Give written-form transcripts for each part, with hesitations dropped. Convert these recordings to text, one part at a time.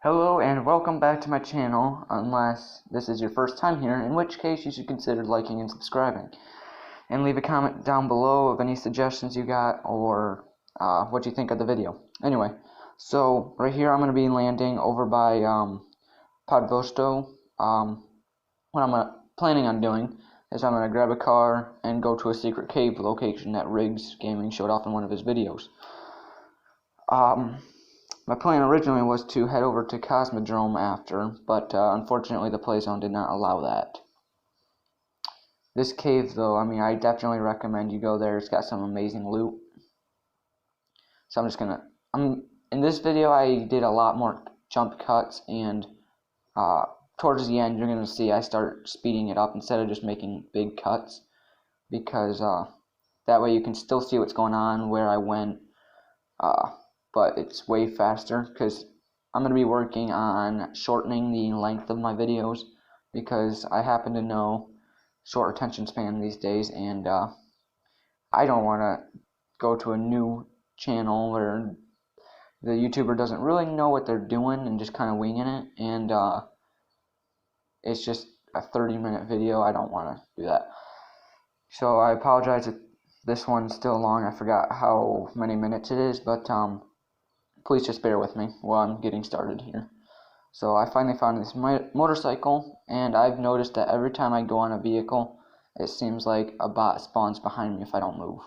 Hello and welcome back to my channel, unless this is your first time here, in which case you should consider liking and subscribing. And leave a comment down below of any suggestions you got or what you think of the video. Anyway, so right here I'm going to be landing over by Pubg. What I'm planning on doing is I'm going to grab a car and go to a secret cave location that Riggs Gaming showed off in one of his videos. My plan originally was to head over to Cosmodrome after, but unfortunately the playzone did not allow that. This cave, though, I definitely recommend you go there. It's got some amazing loot. So in this video I did a lot more jump cuts, and towards the end you're gonna see I start speeding it up instead of just making big cuts, because that way you can still see what's going on, where I went. But it's way faster because I'm going to be working on shortening the length of my videos, because I happen to know short attention span these days, and I don't want to go to a new channel where the YouTuber doesn't really know what they're doing and just kind of winging it, and it's just a 30-minute video. I don't want to do that. So I apologize if this one's still long. I forgot how many minutes it is, but please just bear with me while I'm getting started here. So I finally found this motorcycle, and I've noticed that every time I go on a vehicle, it seems like a bot spawns behind me if I don't move.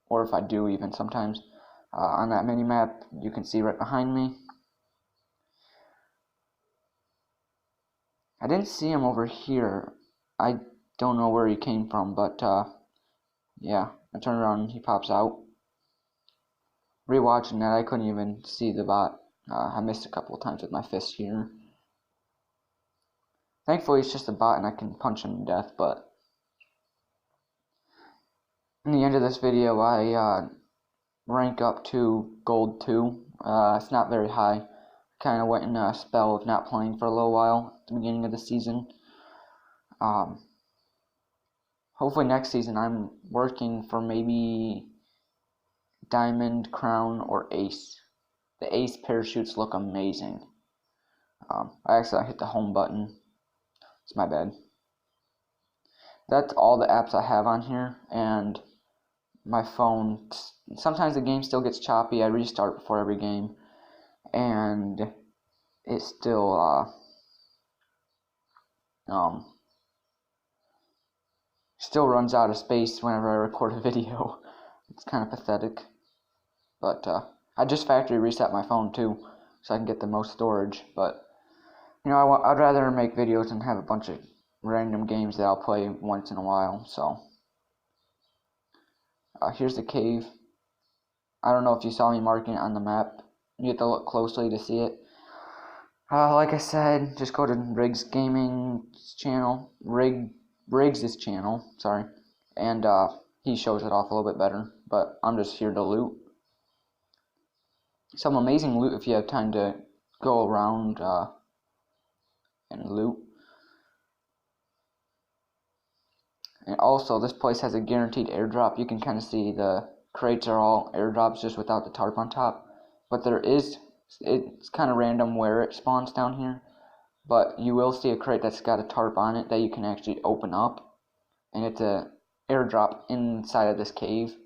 Or if I do, even sometimes. On that mini-map, you can see right behind me. I didn't see him over here. I don't know where he came from, but yeah, I turn around and he pops out. Rewatching that, I couldn't even see the bot. I missed a couple of times with my fist here. Thankfully, it's just a bot and I can punch him to death, but in the end of this video, I rank up to Gold 2. It's not very high. Kind of went in a spell of not playing for a little while at the beginning of the season. Hopefully next season I'm working for maybe Diamond, Crown, or Ace. The Ace parachutes look amazing. I accidentally hit the home button. It's my bad. That's all the apps I have on here, and my phone, sometimes the game still gets choppy. I restart before every game, and it still runs out of space whenever I record a video. It's kind of pathetic. But I just factory reset my phone too, so I can get the most storage. But you know, I'd rather make videos and have a bunch of random games that I'll play once in a while. So here's the cave. I don't know if you saw me marking it on the map. You have to look closely to see it. Like I said, just go to Riggs Gaming's channel, Riggs' channel, sorry, and he shows it off a little bit better. But I'm just here to loot. Some amazing loot if you have time to go around and loot. And also, this place has a guaranteed airdrop. You can kind of see the crates are all airdrops just without the tarp on top. But it's kind of random where it spawns down here. But you will see a crate that's got a tarp on it that you can actually open up. And it's a airdrop inside of this cave.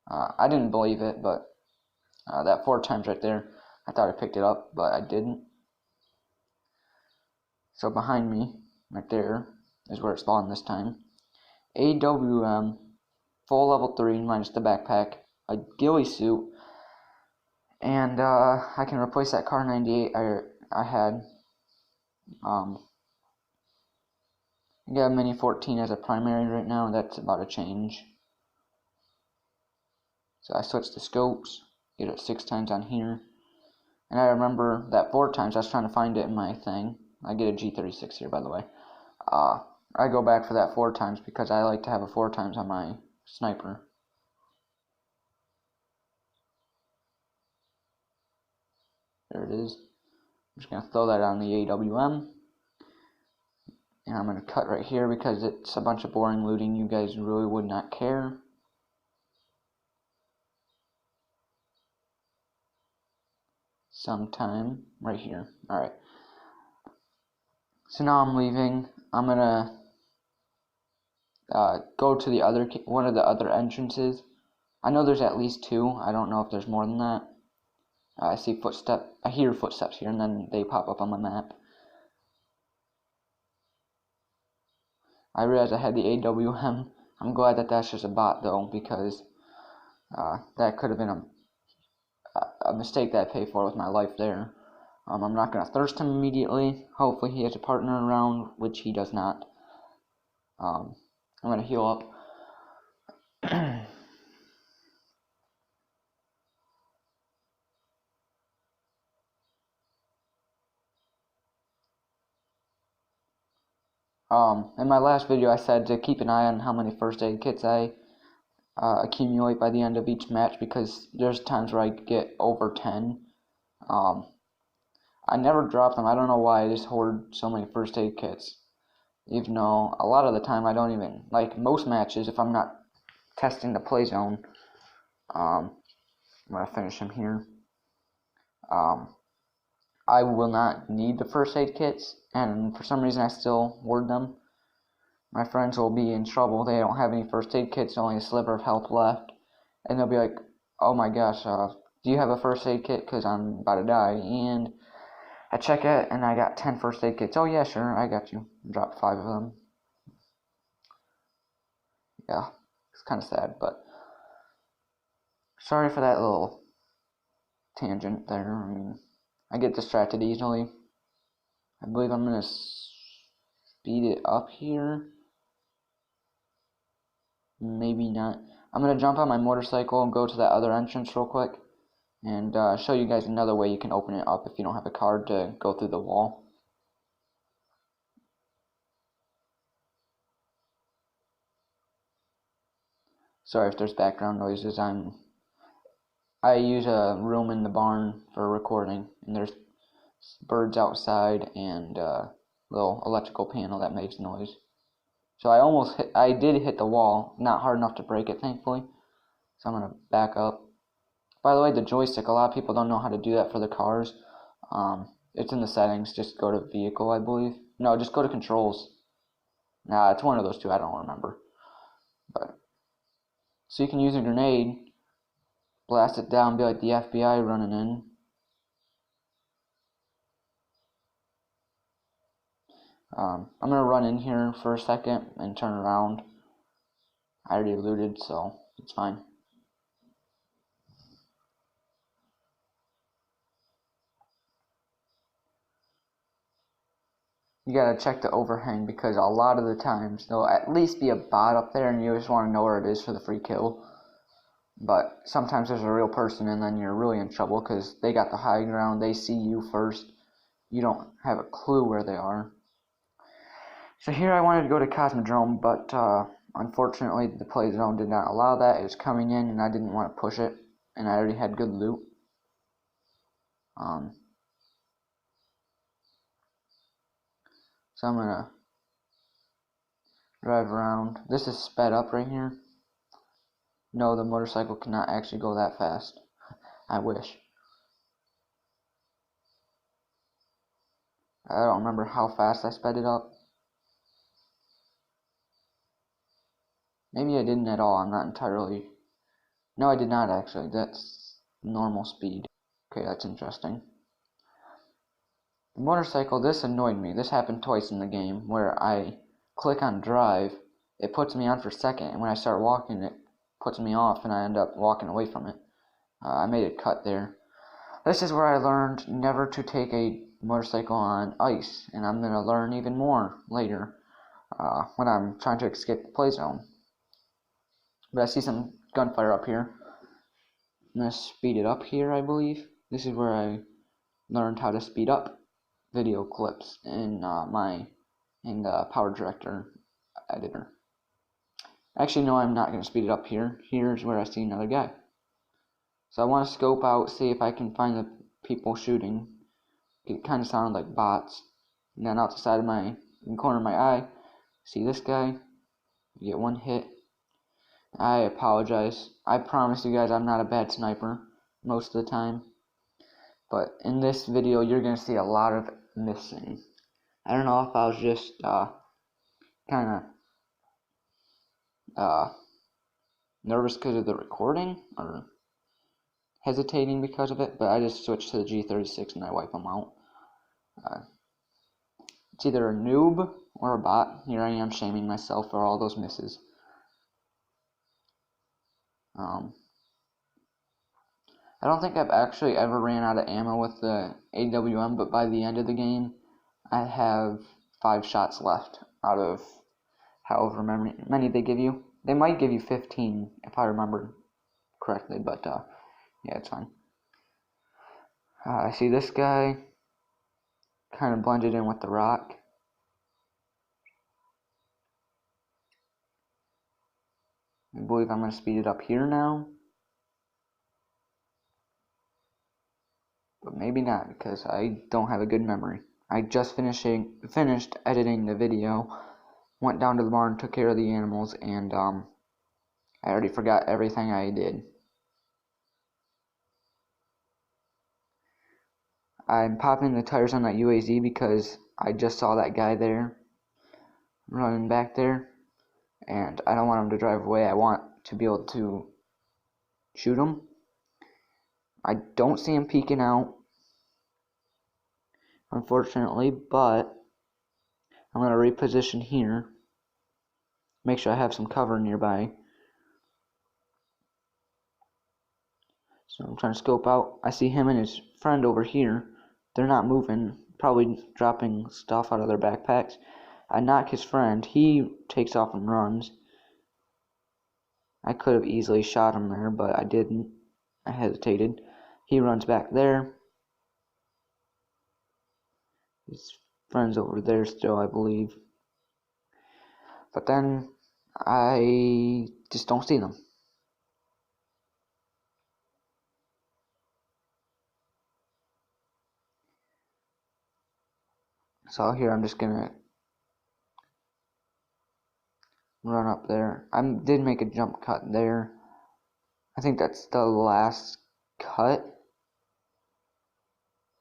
I didn't believe it, but that 4 times right there, I thought I picked it up, but I didn't. So behind me, right there, is where it spawned this time. AWM, full level 3 minus the backpack, a ghillie suit, and I can replace that car 98 I had. I got a Mini 14 as a primary right now, and that's about to change. So I switched the scopes, get it 6 times on here, and I remember that 4 times I was trying to find it in my thing. I get a G36 here, by the way. I go back for that 4 times because I like to have a 4 times on my sniper. There it is. I'm just going to throw that on the AWM. And I'm going to cut right here because it's a bunch of boring looting. You guys really would not care. sometime right here. Alright. So now I'm leaving. I'm gonna go to the other one of the other entrances. I know there's at least 2. I don't know if there's more than that. I hear footsteps here, and then they pop up on my map. I realized I had the AWM. I'm glad that that's just a bot though, because that could have been a mistake that I paid for with my life there. I'm not going to thirst him immediately. Hopefully he has a partner around, which he does not. I'm going to heal up. In my last video I said to keep an eye on how many first aid kits I accumulate by the end of each match, because there's times where I get over 10. I never drop them. I don't know why. I just hoard so many first aid kits. Even though a lot of the time I don't even, like most matches, if I'm not testing the play zone, I'm going to finish him here. I will not need the first aid kits, and for some reason I still hoard them. My friends will be in trouble. They don't have any first aid kits, only a sliver of health left. And they'll be like, oh my gosh, do you have a first aid kit? Because I'm about to die. And I check it, and I got 10 first aid kits. Oh yeah, sure, I got you. Dropped 5 of them. Yeah, it's kind of sad, but sorry for that little tangent there. I mean, I get distracted easily. I believe I'm going to speed it up here. Maybe not. I'm going to jump on my motorcycle and go to that other entrance real quick, and show you guys another way you can open it up if you don't have a card to go through the wall. Sorry if there's background noises. I use a room in the barn for recording, and there's birds outside and a little electrical panel that makes noise. So I did hit the wall, not hard enough to break it, thankfully. So I'm going to back up. By the way, the joystick, a lot of people don't know how to do that for the cars. It's in the settings. Just go to vehicle, I believe. No, just go to controls. Nah, it's one of those two. I don't remember. But so you can use a grenade, blast it down, be like the FBI running in. I'm going to run in here for a second and turn around. I already looted, so it's fine. You gotta check the overhang, because a lot of the times there'll at least be a bot up there and you just want to know where it is for the free kill. But sometimes there's a real person, and then you're really in trouble because they got the high ground. They see you first. You don't have a clue where they are. So here I wanted to go to Cosmodrome, but unfortunately the play zone did not allow that. It was coming in and I didn't want to push it, and I already had good loot. So I'm gonna drive around. This is sped up right here. No, the motorcycle cannot actually go that fast. I wish. I don't remember how fast I sped it up. Maybe I didn't at all. I'm not entirely... No, I did not actually. That's normal speed. Okay, that's interesting. The motorcycle, this annoyed me. This happened twice in the game, where I click on drive, it puts me on for second, and when I start walking, it puts me off, and I end up walking away from it. I made a cut there. This is where I learned never to take a motorcycle on ice, and I'm going to learn even more later when I'm trying to escape the play zone. But I see some gunfire up here. I'm going to speed it up here, I believe. This is where I learned how to speed up video clips in the Power Director editor. Actually, no, I'm not going to speed it up here. Here's where I see another guy. So I want to scope out, see if I can find the people shooting. It kind of sounded like bots. And then out the side of in the corner of my eye, see this guy. You get one hit. I apologize. I promise you guys I'm not a bad sniper most of the time. But in this video, you're going to see a lot of missing. I don't know if I was just kind of nervous because of the recording or hesitating because of it, but I just switched to the G36 and I wipe them out. It's either a noob or a bot. Here I am shaming myself for all those misses. I don't think I've actually ever ran out of ammo with the AWM, but by the end of the game, I have 5 shots left out of however many they give you. They might give you 15 if I remember correctly, but yeah, it's fine. I see this guy kind of blended in with the rock. I believe I'm going to speed it up here now. But maybe not, because I don't have a good memory. I just finished editing the video, went down to the barn, took care of the animals, and I already forgot everything I did. I'm popping the tires on that UAZ because I just saw that guy there running back there, and I don't want him to drive away. I want to be able to shoot him. I don't see him peeking out, unfortunately, but I'm going to reposition here, make sure I have some cover nearby. So I'm trying to scope out. I see him and his friend over here. They're not moving, probably dropping stuff out of their backpacks. I knock his friend. He takes off and runs. I could have easily shot him there, but I didn't. I hesitated. He runs back there. His friend's over there still, I believe. But then I just don't see them. So here I'm just gonna run up there. I did make a jump cut there. I think that's the last cut.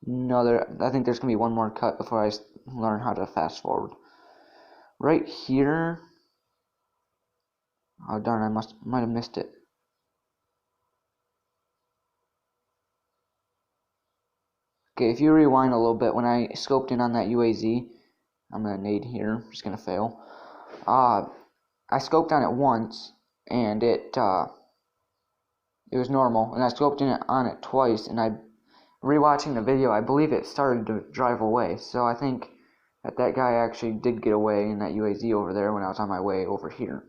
No, I think there's gonna be one more cut before I learn how to fast forward. Right here. Oh darn! I might have missed it. Okay, if you rewind a little bit, when I scoped in on that UAZ, I'm gonna nade here. I'm just gonna fail. I scoped on it once, and it was normal. And I scoped on it twice, and rewatching the video, I believe it started to drive away. So I think that guy actually did get away in that UAZ over there when I was on my way over here.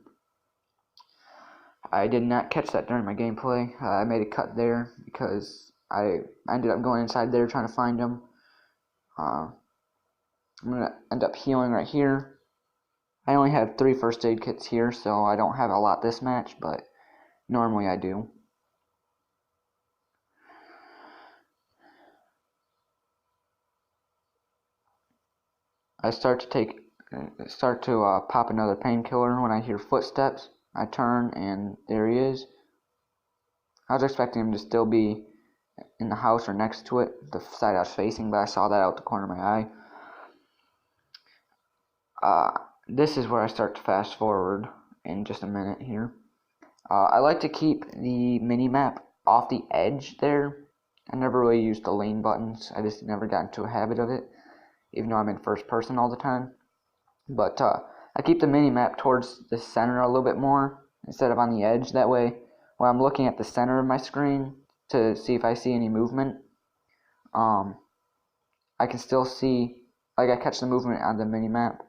I did not catch that during my gameplay. I made a cut there because I ended up going inside there trying to find him. I'm going to end up healing right here. I only have 3 first aid kits here, so I don't have a lot this match, but normally I do. I start to pop another painkiller when I hear footsteps. I turn and there he is. I was expecting him to still be in the house or next to it, the side I was facing, but I saw that out the corner of my eye. This is where I start to fast forward in just a minute here. I like to keep the mini-map off the edge there. I never really used the lane buttons. I just never got into a habit of it, even though I'm in first person all the time. But I keep the mini-map towards the center a little bit more instead of on the edge. That way, when I'm looking at the center of my screen to see if I see any movement, I can still see, like I catch the movement on the mini-map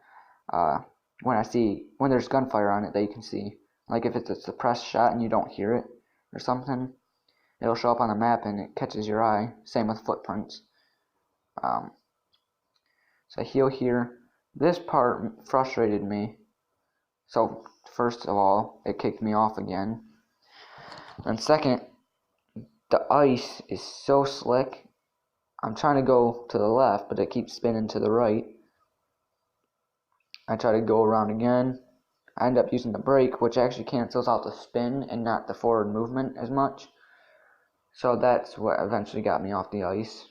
when there's gunfire on it that you can see. Like if it's a suppressed shot and you don't hear it or something, it'll show up on the map and it catches your eye. Same with footprints. So I heal here. This part frustrated me. So first of all, it kicked me off again. And second, the ice is so slick. I'm trying to go to the left, but it keeps spinning to the right. I try to go around again. I end up using the brake, which actually cancels out the spin and not the forward movement as much. So that's what eventually got me off the ice.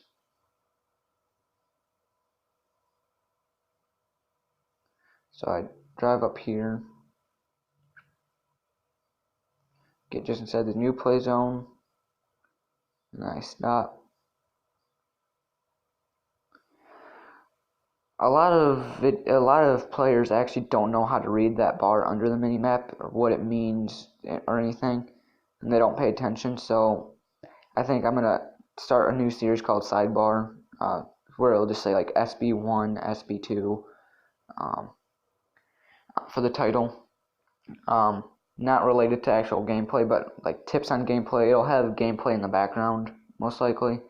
So I drive up here, get just inside the new play zone, and I stop. A lot of players actually don't know how to read that bar under the minimap or what it means or anything, and they don't pay attention. So I think I'm gonna start a new series called Sidebar, where it'll just say like SB1, SB2 for the title. Not related to actual gameplay, but like tips on gameplay. It'll have gameplay in the background, most likely.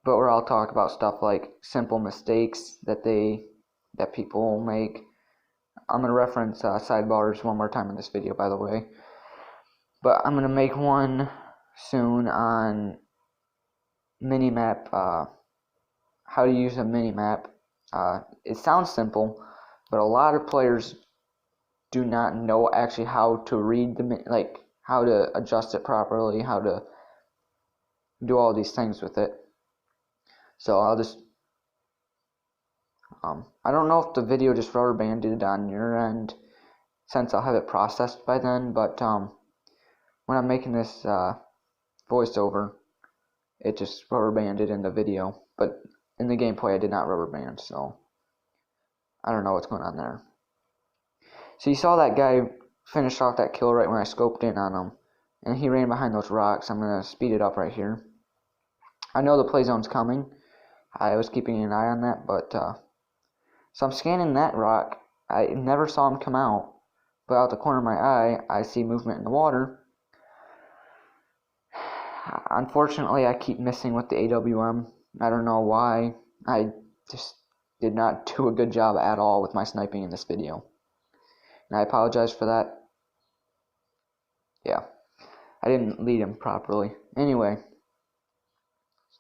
But where I'll talk about stuff like simple mistakes that people make. I'm gonna reference sidebars one more time in this video, by the way. But I'm gonna make one soon on minimap, how to use a minimap. It sounds simple, but a lot of players do not know actually how to read how to adjust it properly, how to do all these things with it. So I'll just I don't know if the video just rubber banded on your end, since I'll have it processed by then, but when I'm making this voiceover, it just rubber banded in the video, but in the gameplay I did not rubber band, so I don't know what's going on there. So you saw that guy finish off that kill right when I scoped in on him, and he ran behind those rocks. I'm going to speed it up right here. I know the play zone's coming. I was keeping an eye on that, but so I'm scanning that rock. I never saw him come out, but out the corner of my eye, I see movement in the water. Unfortunately, I keep missing with the AWM. I don't know why. I just did not do a good job at all with my sniping in this video, and I apologize for that. Yeah, I didn't lead him properly. Anyway,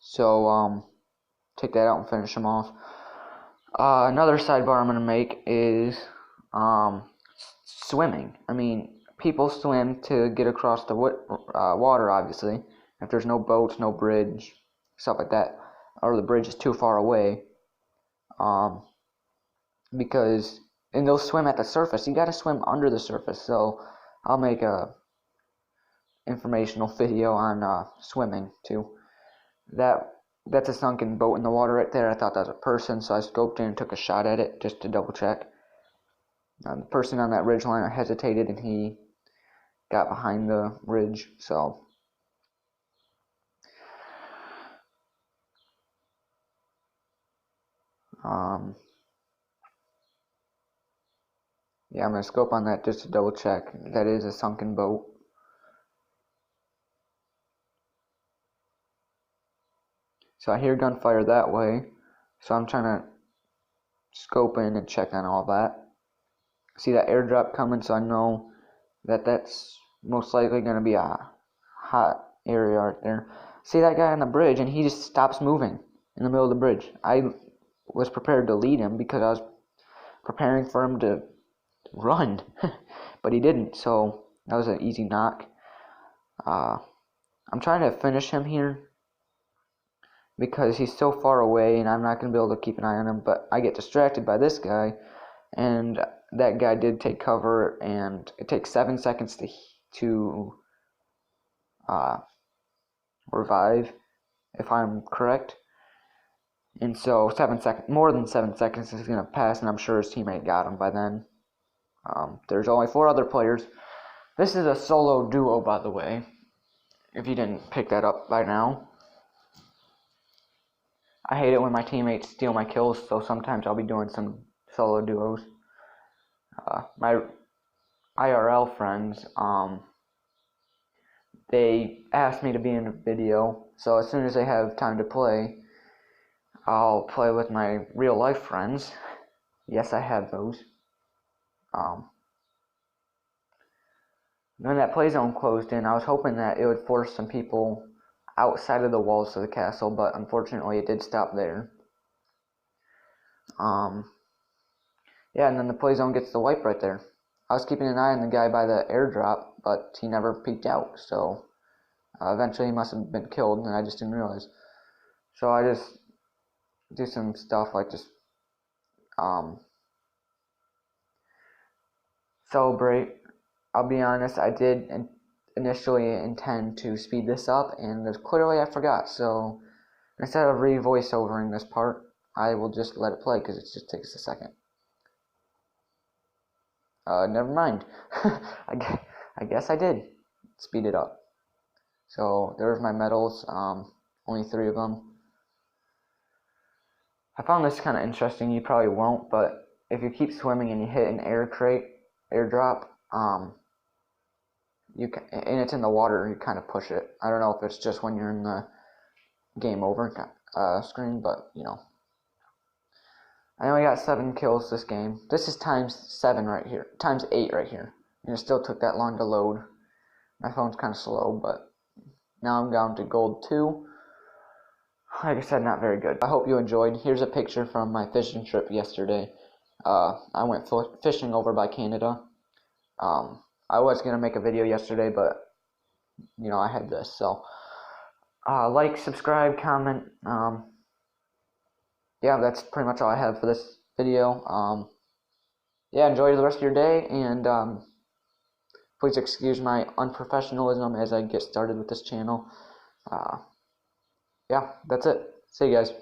so take that out and finish him off. Another sidebar I'm going to make is swimming. I mean, people swim to get across the water, obviously. If there's no boats, no bridge, stuff like that, or the bridge is too far away, because and they'll swim at the surface. You got to swim under the surface. So I'll make a informational video on swimming too. That's a sunken boat in the water right there. I thought that was a person, so I scoped in and took a shot at it just to double check. The person on that ridge line hesitated and he got behind the ridge, so yeah, I'm going to scope on that just to double check. That is a sunken boat. So I hear gunfire that way, so I'm trying to scope in and check on all that. See that airdrop coming, so I know that that's most likely going to be a hot area right there. See that guy on the bridge, and he just stops moving in the middle of the bridge. I was prepared to lead him because I was preparing for him to run, but he didn't, so that was an easy knock. I'm trying to finish him here because he's so far away and I'm not going to be able to keep an eye on him, but I get distracted by this guy, and that guy did take cover, and it takes 7 seconds to revive, if I'm correct. And so more than 7 seconds is going to pass, and I'm sure his teammate got him by then. There's only 4 other players. This is a solo duo, by the way, if you didn't pick that up by now. I hate it when my teammates steal my kills, so sometimes I'll be doing some solo duos. My IRL friends, they asked me to be in a video, so as soon as they have time to play, I'll play with my real life friends. Yes, I have those. When that play zone closed in, I was hoping that it would force some people outside of the walls of the castle, but unfortunately it did stop there. Yeah, and then the play zone gets the wipe right there. I was keeping an eye on the guy by the airdrop, but he never peeked out, so eventually he must have been killed, and I just didn't realize. So I just do some stuff like just celebrate. I'll be honest, I did initially intend to speed this up, and clearly I forgot. So instead of re-voiceovering this part, I will just let it play because it just takes a second. Never mind. I guess I did speed it up. So there's my medals. Only 3 of them. I found this kind of interesting. You probably won't, but if you keep swimming and you hit an airdrop, and it's in the water, you kind of push it. I don't know if it's just when you're in the game over screen, but you know. I only got 7 kills this game. This is times 7 right here, times 8 right here, and it still took that long to load. My phone's kind of slow, but now I'm down to gold 2. Like I said, not very good. I hope you enjoyed. Here's a picture from my fishing trip yesterday. I went fishing over by Canada. I was going to make a video yesterday, but, you know, I had this. So, like, subscribe, comment. Yeah, that's pretty much all I have for this video. Yeah, enjoy the rest of your day, and please excuse my unprofessionalism as I get started with this channel. Yeah, that's it. See you guys.